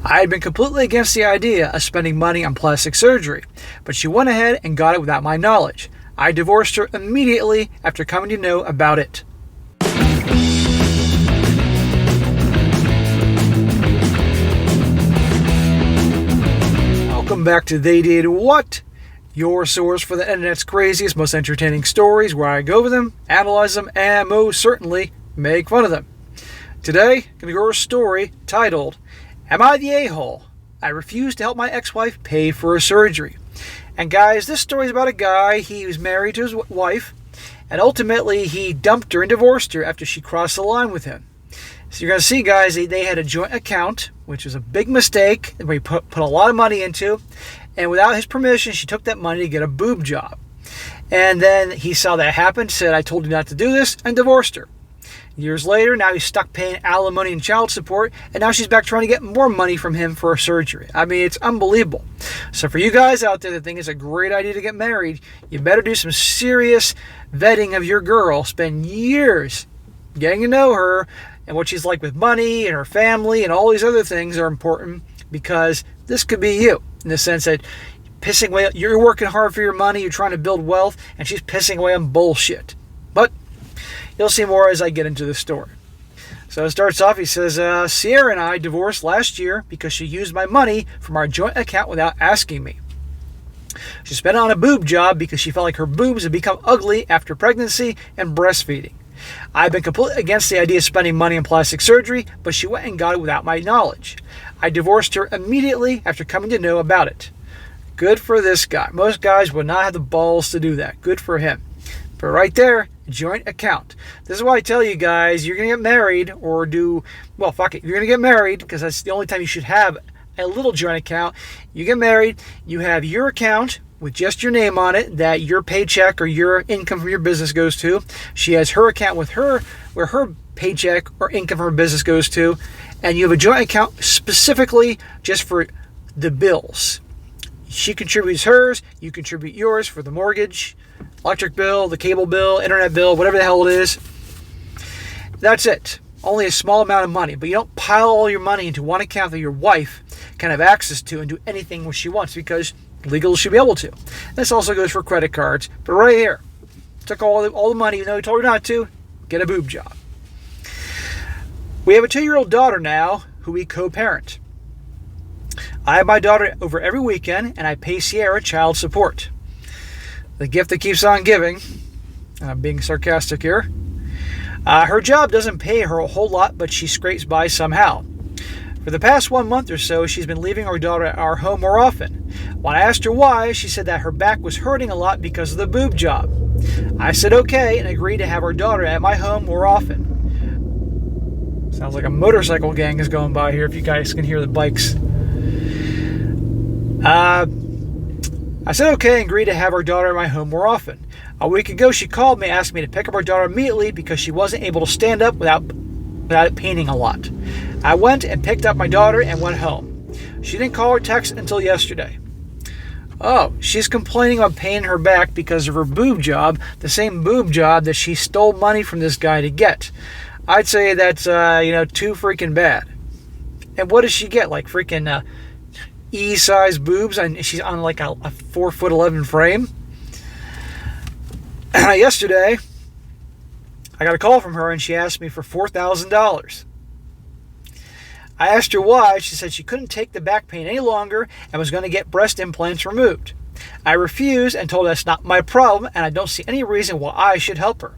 I had been completely against the idea of spending money on plastic surgery, but she went ahead and got it without my knowledge. I divorced her immediately after coming to know about it. Welcome back to They Did What? Your source for the internet's craziest, most entertaining stories, where I go over them, analyze them, and most certainly make fun of them. Today, I'm going to go over a story titled, Am I the A-hole? I refused to help my ex-wife pay for her surgery. And guys, this story is about a guy. He was married to his wife, and ultimately he dumped her and divorced her after she crossed the line with him. So you're going to see, guys, they had a joint account, which was a big mistake that we put a lot of money into. And without his permission, she took that money to get a boob job. And then he saw that happen, said, I told you not to do this, and divorced her. Years later, now he's stuck paying alimony and child support, and now she's back trying to get more money from him for her surgery. I mean, it's unbelievable. So for you guys out there that think it's a great idea to get married, you better do some serious vetting of your girl. Spend years getting to know her and what she's like with money and her family and all these other things are important, because this could be you, in the sense that you're working hard for your money, you're trying to build wealth, and she's pissing away on bullshit. But you'll see more as I get into the story. So it starts off, he says, Sierra and I divorced last year because she used my money from our joint account without asking me. She spent it on a boob job because she felt like her boobs had become ugly after pregnancy and breastfeeding. I've been completely against the idea of spending money on plastic surgery, but she went and got it without my knowledge. I divorced her immediately after coming to know about it. Good for this guy. Most guys would not have the balls to do that. Good for him. But right there, joint account. This is why I tell you guys, you're going to get married or you're going to get married, because that's the only time you should have a little joint account. You get married, you have your account with just your name on it that your paycheck or your income from your business goes to. She has her account with her, where her paycheck or income from her business goes to. And you have a joint account specifically just for the bills. She contributes hers, you contribute yours for the mortgage, electric bill, the cable bill, internet bill, whatever the hell it is. That's it. Only a small amount of money. But you don't pile all your money into one account that your wife can have access to and do anything what she wants, because legally she'll be able to. This also goes for credit cards. But right here, took all the money, even though he told her not to, get a boob job. We have a 2-year-old daughter now who we co-parent. I have my daughter over every weekend, and I pay Sierra child support. The gift that keeps on giving. I'm being sarcastic here. Her job doesn't pay her a whole lot, but she scrapes by somehow. For the past 1 month or so, she's been leaving our daughter at our home more often. When I asked her why, she said that her back was hurting a lot because of the boob job. I said okay and agreed to have our daughter at my home more often. Sounds like a motorcycle gang is going by here, if you guys can hear the bikes. I said okay and agreed to have our daughter at my home more often. A week ago, she called me, asked me to pick up our daughter immediately because she wasn't able to stand up without it paining a lot. I went and picked up my daughter and went home. She didn't call or text until yesterday. Oh, she's complaining about paying her back because of her boob job, the same boob job that she stole money from this guy to get. I'd say that's, too freaking bad. And what does she get? Like freaking E-size boobs, and she's on like a 4'11" frame. Yesterday, I got a call from her and she asked me for $4,000. I asked her why. She said she couldn't take the back pain any longer and was going to get breast implants removed. I refused and told her that's not my problem and I don't see any reason why I should help her.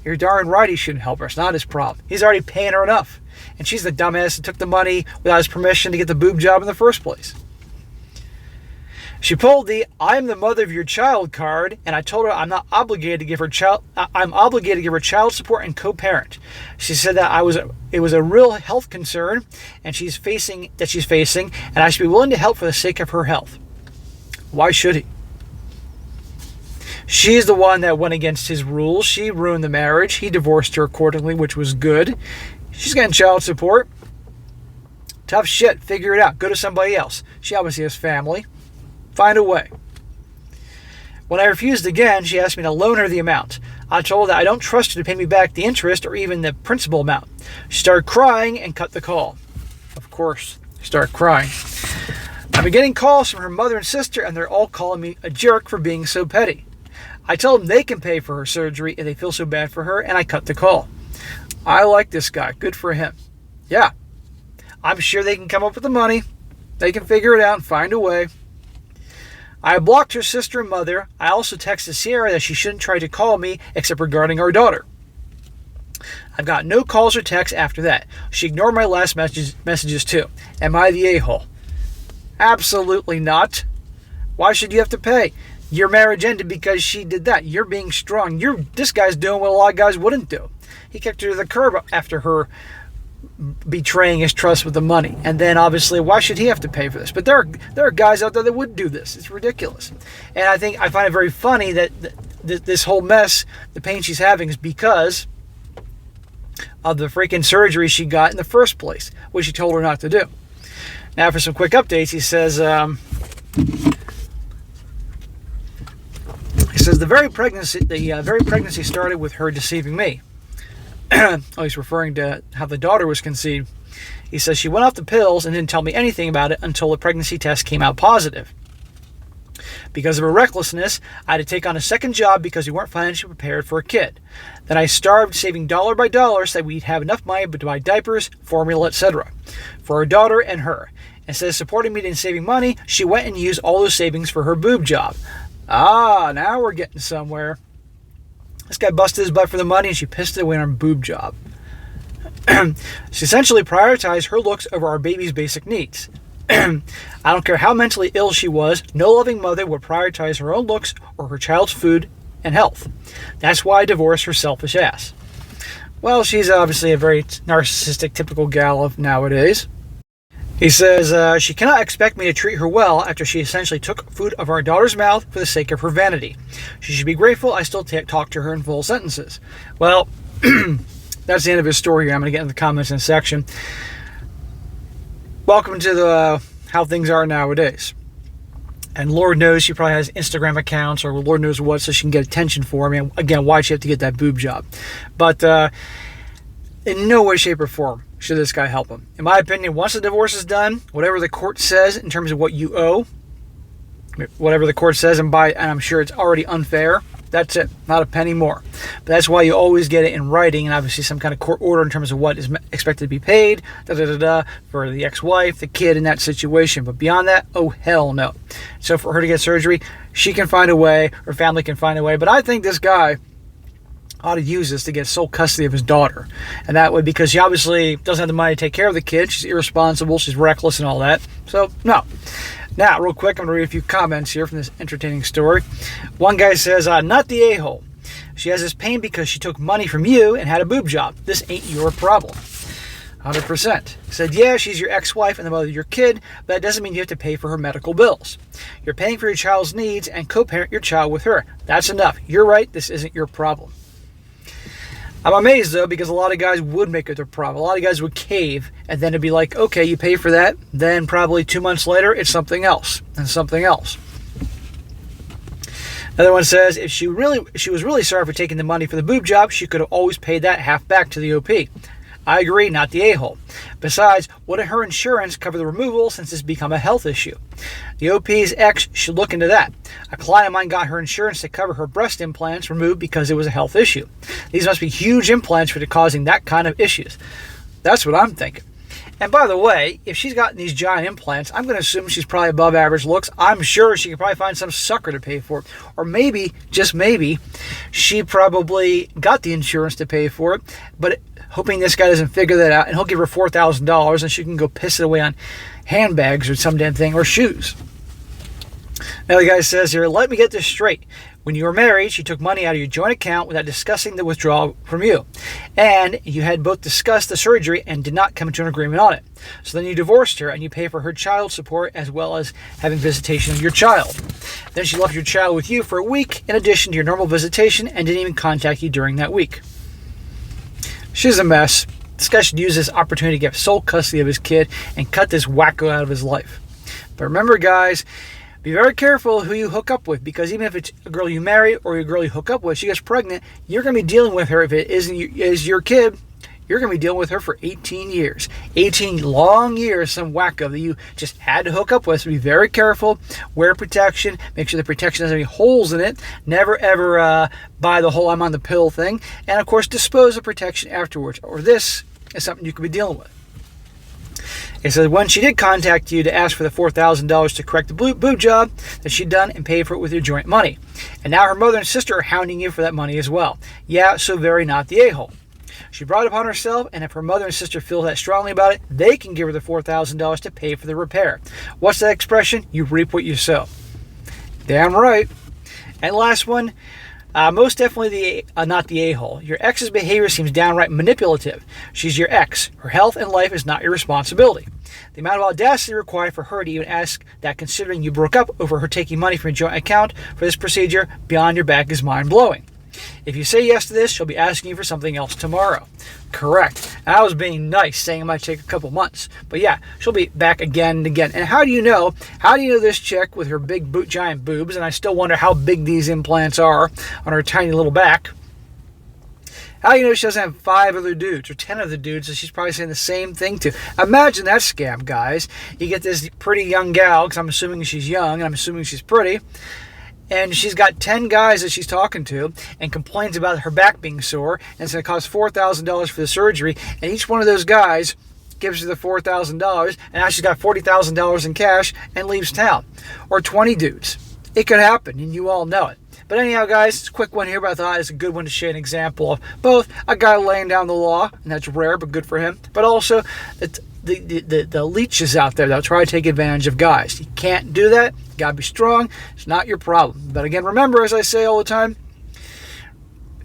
You're darn right he shouldn't help her. It's not his problem. He's already paying her enough. And she's the dumbass that took the money without his permission to get the boob job in the first place. She pulled the "I am the mother of your child" card, and I told her I'm obligated to give her child support and co-parent. She said that it was a real health concern, and she's facing, and I should be willing to help for the sake of her health. Why should he? She's the one that went against his rules. She ruined the marriage. He divorced her accordingly, which was good. She's getting child support. Tough shit. Figure it out. Go to somebody else. She obviously has family. Find a way. When I refused again, she asked me to loan her the amount. I told her that I don't trust her to pay me back the interest or even the principal amount. She started crying and cut the call. Of course, Start crying. I've been getting calls from her mother and sister, and they're all calling me a jerk for being so petty. I tell them they can pay for her surgery if they feel so bad for her, and I cut the call. I like this guy. Good for him. Yeah. I'm sure they can come up with the money. They can figure it out and find a way. I blocked her sister and mother. I also texted Sierra that she shouldn't try to call me except regarding our daughter. I've got no calls or texts after that. She ignored my last messages too. Am I the a-hole? Absolutely not. Why should you have to pay? Your marriage ended because she did that. You're being strong. This guy's doing what a lot of guys wouldn't do. He kicked her to the curb after her betraying his trust with the money. And then obviously, why should he have to pay for this? But there are guys out there that would do this. It's ridiculous. And I find it very funny that this whole mess, the pain she's having, is because of the freaking surgery she got in the first place, which he told her not to do. Now, for some quick updates, he says the very pregnancy started with her deceiving me. He's referring to how the daughter was conceived. He says she went off the pills and didn't tell me anything about it until the pregnancy test came out positive. Because of her recklessness, I had to take on a second job because we weren't financially prepared for a kid. Then I starved, saving dollar by dollar so that we'd have enough money to buy diapers, formula, etc. for our daughter and her. Instead of supporting me in saving money, she went and used all those savings for her boob job. Now we're getting somewhere. This guy busted his butt for the money and she pissed it away on her boob job. She essentially prioritized her looks over our baby's basic needs. I don't care how mentally ill she was, no loving mother would prioritize her own looks or her child's food and health. That's why I divorced her selfish ass. Well, she's obviously a very narcissistic, typical gal of nowadays. He says she cannot expect me to treat her well after she essentially took food of our daughter's mouth for the sake of her vanity. She should be grateful I still talk to her in full sentences. Well, that's the end of his story here. I'm going to get in the comments in a section. Welcome to the how things are nowadays. And Lord knows she probably has Instagram accounts or Lord knows what so she can get attention for. I mean, again, why'd she have to get that boob job? But in no way, shape, or form should this guy help him. In my opinion, once the divorce is done, whatever the court says in terms of what you owe, whatever the court says, and I'm sure it's already unfair, that's it, not a penny more. But that's why you always get it in writing and obviously some kind of court order in terms of what is expected to be paid, for the ex-wife, the kid in that situation. But beyond that, oh hell no. So for her to get surgery, she can find a way, her family can find a way. But I think this guy ought to use this to get sole custody of his daughter. And that way, because she obviously doesn't have the money to take care of the kid, she's irresponsible, she's reckless and all that. So, no. Now, real quick, I'm going to read a few comments here from this entertaining story. One guy says, not the a-hole. She has this pain because she took money from you and had a boob job. This ain't your problem. 100%. Said, yeah, she's your ex-wife and the mother of your kid, but that doesn't mean you have to pay for her medical bills. You're paying for your child's needs and co-parent your child with her. That's enough. You're right. This isn't your problem. I'm amazed, though, because a lot of guys would make it their problem. A lot of guys would cave, and then it'd be like, okay, you pay for that. Then probably 2 months later, it's something else, and something else. Another one says, if she was really sorry for taking the money for the boob job, she could have always paid that half back to the OP. I agree, not the a-hole. Besides, wouldn't her insurance cover the removal since it's become a health issue? The OP's ex should look into that. A client of mine got her insurance to cover her breast implants removed because it was a health issue. These must be huge implants for causing that kind of issues. That's what I'm thinking. And by the way, if she's gotten these giant implants, I'm going to assume she's probably above average looks. I'm sure she could probably find some sucker to pay for it. Or maybe, just maybe, she probably got the insurance to pay for it, but hoping this guy doesn't figure that out, and he'll give her $4,000 and she can go piss it away on handbags or some damn thing, or shoes. Now the guy says here, let me get this straight. When you were married, she took money out of your joint account without discussing the withdrawal from you. And you had both discussed the surgery and did not come to an agreement on it. So then you divorced her and you pay for her child support as well as having visitation of your child. Then she left your child with you for a week in addition to your normal visitation and didn't even contact you during that week. She's a mess. This guy should use this opportunity to get sole custody of his kid and cut this wacko out of his life. But remember, guys, be very careful who you hook up with, because even if it's a girl you marry or a girl you hook up with, she gets pregnant, you're going to be dealing with her. If it is your kid, you're going to be dealing with her for 18 years. 18 long years, some wacko that you just had to hook up with. So be very careful. Wear protection. Make sure the protection doesn't have any holes in it. Never, ever buy the whole I'm on the pill thing. And, of course, dispose of protection afterwards. Or this is something you could be dealing with. It says when she did contact you to ask for the $4,000 to correct the boob job that she'd done and paid for it with your joint money. And now her mother and sister are hounding you for that money as well. Yeah, so very not the a-hole. She brought it upon herself, and if her mother and sister feel that strongly about it, they can give her the $4,000 to pay for the repair. What's that expression? You reap what you sow. Damn right. And last one, most definitely not the a-hole. Your ex's behavior seems downright manipulative. She's your ex. Her health and life is not your responsibility. The amount of audacity required for her to even ask that, considering you broke up over her taking money from your joint account for this procedure beyond your back, is mind-blowing. If you say yes to this, she'll be asking you for something else tomorrow. Correct. And I was being nice, saying it might take a couple months. But yeah, she'll be back again and again. And how do you know? How do you know this chick with her big giant boobs, and I still wonder how big these implants are on her tiny little back, how do you know she doesn't have 5 other dudes or 10 other dudes that she's probably saying the same thing to? Imagine that scam, guys. You get this pretty young gal, because I'm assuming she's young and I'm assuming she's pretty, and she's got 10 guys that she's talking to and complains about her back being sore, and it's going to cost $4,000 for the surgery, and each one of those guys gives her the $4,000, and now she's got $40,000 in cash and leaves town. Or 20 dudes. It could happen, and you all know it. But anyhow, guys, it's a quick one here, but I thought it's a good one to share an example of both a guy laying down the law, and that's rare, but good for him, but also the leeches out there that'll try to take advantage of guys. You can't do that. You got to be strong. It's not your problem. But again, remember, as I say all the time,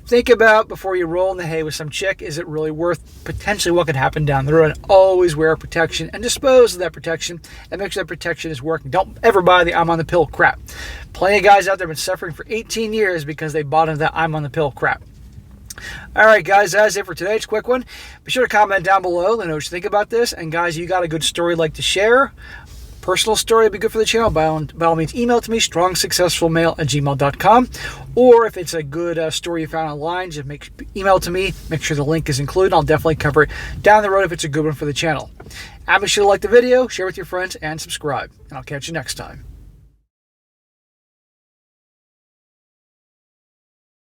think about before you roll in the hay with some chick, is it really worth potentially what could happen down the road? Always wear protection and dispose of that protection and make sure that protection is working. Don't ever buy the I'm on the pill crap. Plenty of guys out there have been suffering for 18 years because they bought into that I'm on the pill crap. All right, guys, that's it for today. It's a quick one. Be sure to comment down below. Let me know what you think about this. And guys, you got a good story you'd like to share, personal story would be good for the channel, by all means, email to me, strongsuccessfulmale@gmail.com. Or if it's a good story you found online, just email to me. Make sure the link is included. I'll definitely cover it down the road if it's a good one for the channel. And be sure to like the video, share with your friends, and subscribe. And I'll catch you next time.